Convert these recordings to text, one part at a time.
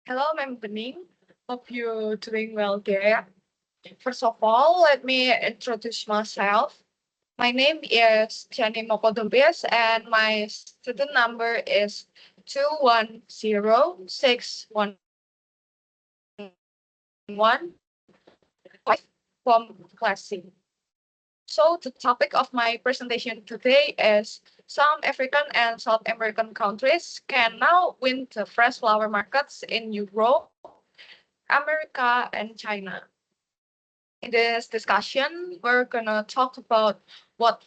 Hello, I'm Bening. Hope you're doing well there. First of all, let me introduce myself. My name is Jenny Mokodobes and my student number is 210611 from class C. So the topic of my presentation today is some African and South American countries can now win the fresh flower markets in Europe, America, and China. In this discussion, we're gonna talk about what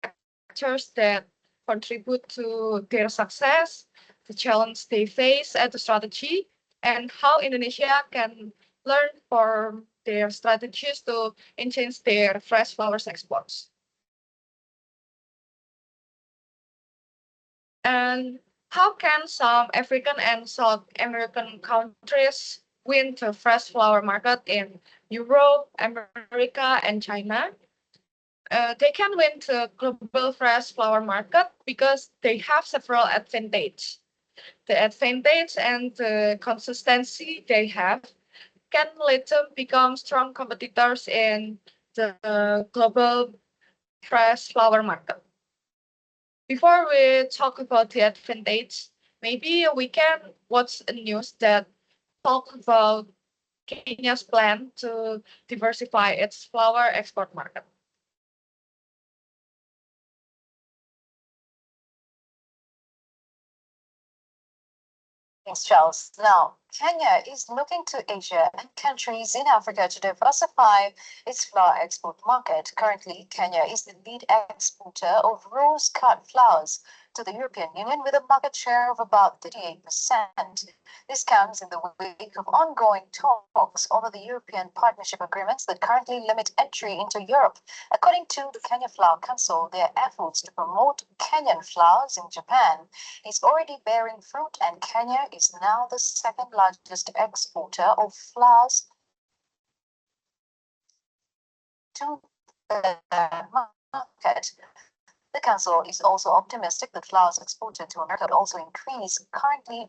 factors that contribute to their success, the challenge they face, and the strategy, and how Indonesia can learn from their strategies to enhance their fresh flowers exports. And how can some African and South American countries win the fresh flower market in Europe, America, and China? They can win the global fresh flower market because they have several advantages. The advantage and the consistency they have can let them become strong competitors in the global fresh flower market. Before we talk about the advantage, maybe we can watch a news that talk about Kenya's plan to diversify its flower export market. Thanks, Charles. Now, Kenya is looking to Asia and countries in Africa to diversify its flower export market. Currently, Kenya is the lead exporter of rose-cut flowers to the European Union with a market share of about 38%. This comes in the wake of ongoing talks over the European partnership agreements that currently limit entry into Europe. According to the Kenya Flower Council, their efforts to promote Kenyan flowers in Japan is already bearing fruit, and Kenya is now the second largest exporter of flowers to the market. The council is also optimistic that flowers exported to America will also increase. Currently,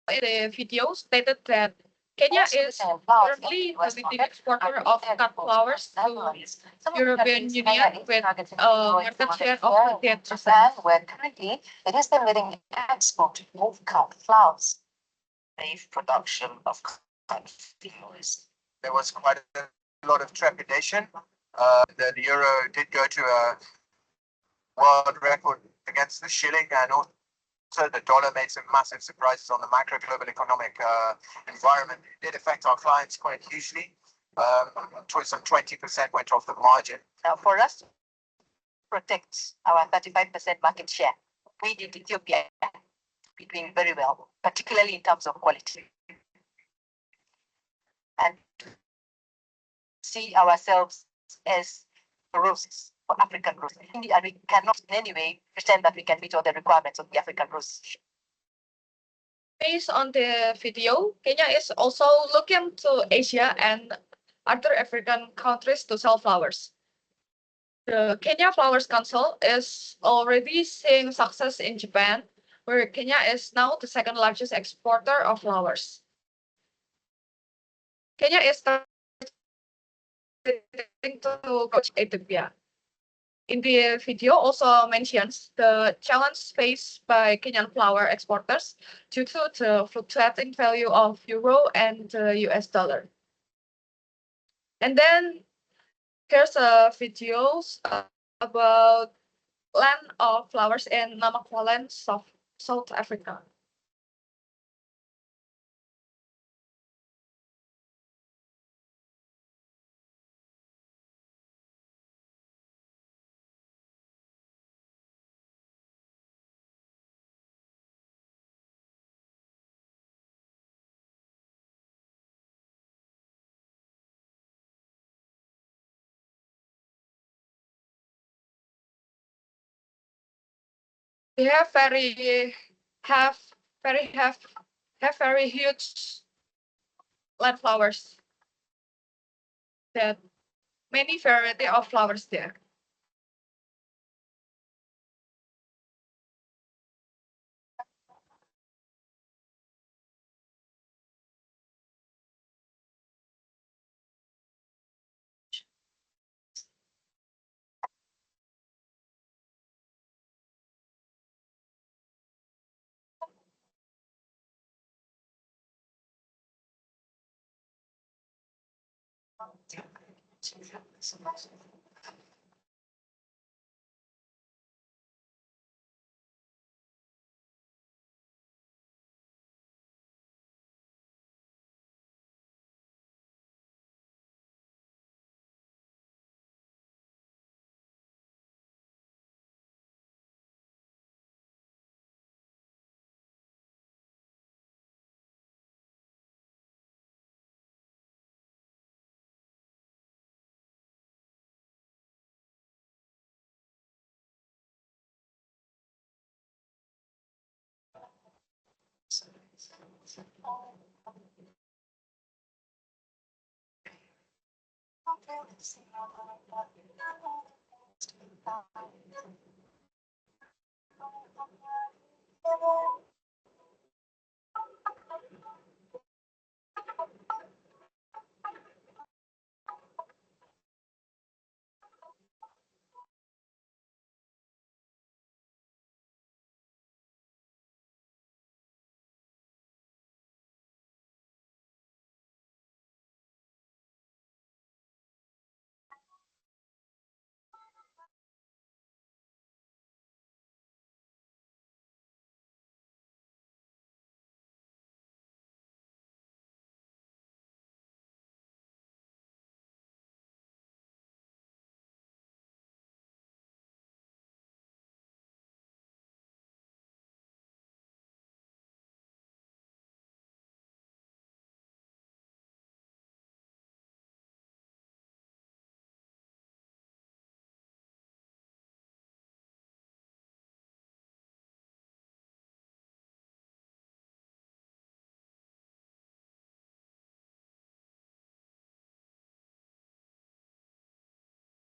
The video stated that Kenya is currently the leading exporter of cut flowers to European Union with a market share of 38%. where currently it is the leading export of cut flowers. Safe production of cut flowers. There was quite a lot of trepidation. The euro did go to a world record against the shilling, and also the dollar made some massive surprises on the macro global economic environment. It did affect our clients quite hugely. Some 20% went off the margin. Now, for us to protect our 35% market share, we did Ethiopia be doing very well, particularly in terms of quality. And see ourselves as roses for African roses. And we cannot in any way pretend that we can meet all the requirements of the African rose. Based on the video, Kenya is also looking to Asia and other African countries to sell flowers. The Kenya Flowers Council is already seeing success in Japan, where Kenya is now the second largest exporter of flowers. Kenya is starting to coach Ethiopia. In the video also mentions the challenge faced by Kenyan flower exporters due to the fluctuating value of euro and the US dollar. And then here's a videos about land of flowers in Namakwaland, South Africa. They have very have very huge land flowers that many variety of flowers there.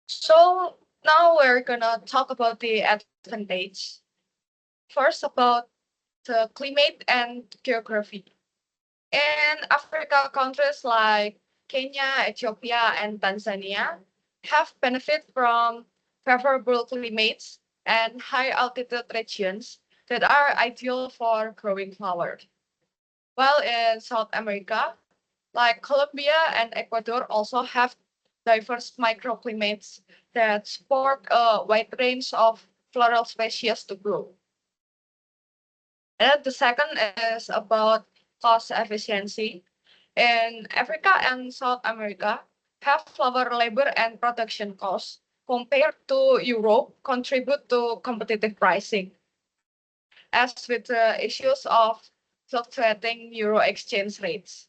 So now we're gonna talk about the advantage. First about the climate and geography. In Africa, countries like Kenya, Ethiopia, and Tanzania have benefit from favorable climates and high altitude regions that are ideal for growing flowers. While in South America, like Colombia and Ecuador, also have diverse microclimates that support a wide range of floral species to grow. And the second is about cost efficiency. In Africa and South America, have lower labor and production costs compared to Europe contribute to competitive pricing. As with the issues of fluctuating euro exchange rates.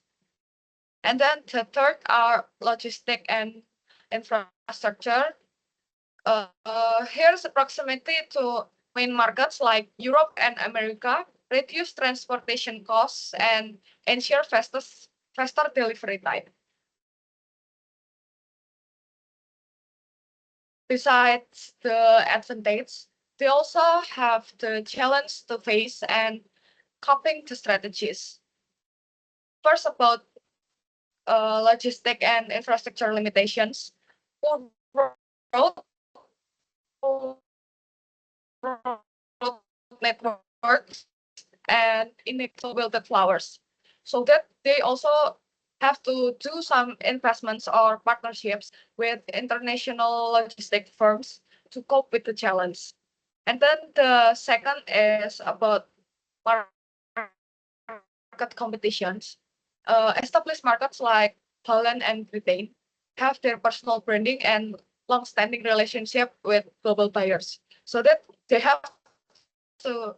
And then the third are logistic and infrastructure. Here's proximity to main markets like Europe and America, reduce transportation costs and ensure faster delivery time. Besides the advantage, they also have the challenge to face and coping to strategies. First, about logistic and infrastructure limitations, poor road, road networks, and inequitable wielded flowers. So that they also have to do some investments or partnerships with international logistic firms to cope with the challenge. And then the second is about market competitions. Established markets like Poland and Britain have their personal branding and long-standing relationship with global buyers, so that they have to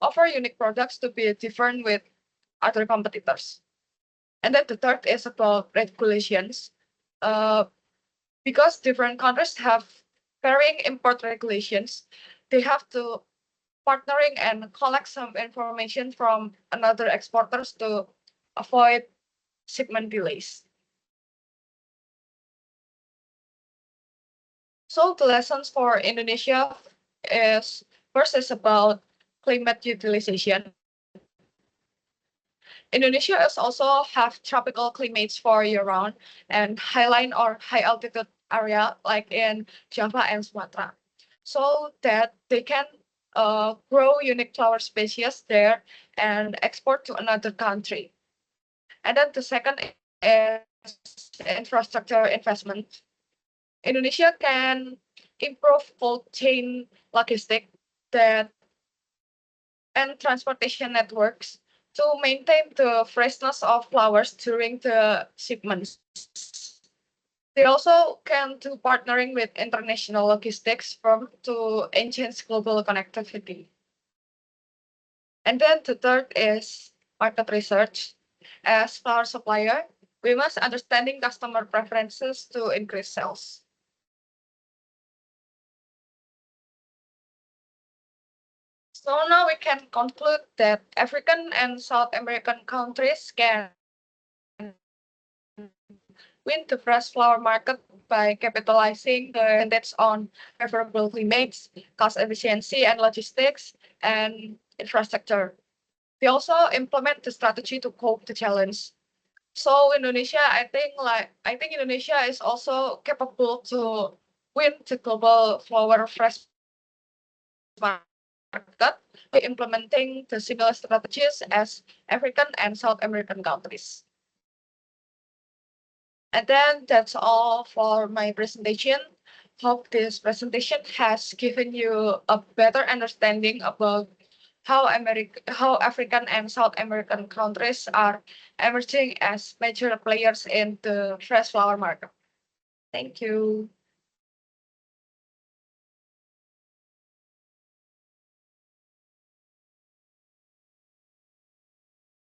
offer unique products to be different with other competitors. And then the third is about regulations. Uh, because different countries have varying import regulations, they have to partnering and collect some information from another exporters to avoid shipment delays. So the lessons for Indonesia is first is about climate utilization. Indonesia is also have tropical climates for year-round and highline or high altitude area like in Java and Sumatra, so that they can grow unique flower species there and export to another country. And then the second is infrastructure investment. Indonesia can improve cold chain logistics that and transportation networks to maintain the freshness of flowers during the shipments. They also can do partnering with international logistics firms to enhance global connectivity. And then the third is market research. As flower supplier, we must understanding customer preferences to increase sales. So now we can conclude that African and South American countries can win the fresh flower market by capitalizing the advantage on favorable climates, cost efficiency and logistics, and infrastructure. They also implement the strategy to cope the challenge. So Indonesia, I think Indonesia is also capable to win the global flower fresh market by implementing the similar strategies as African and South American countries. And then that's all for my presentation. Hope this presentation has given you a better understanding about how African and South American countries are emerging as major players in the fresh flower market. Thank you.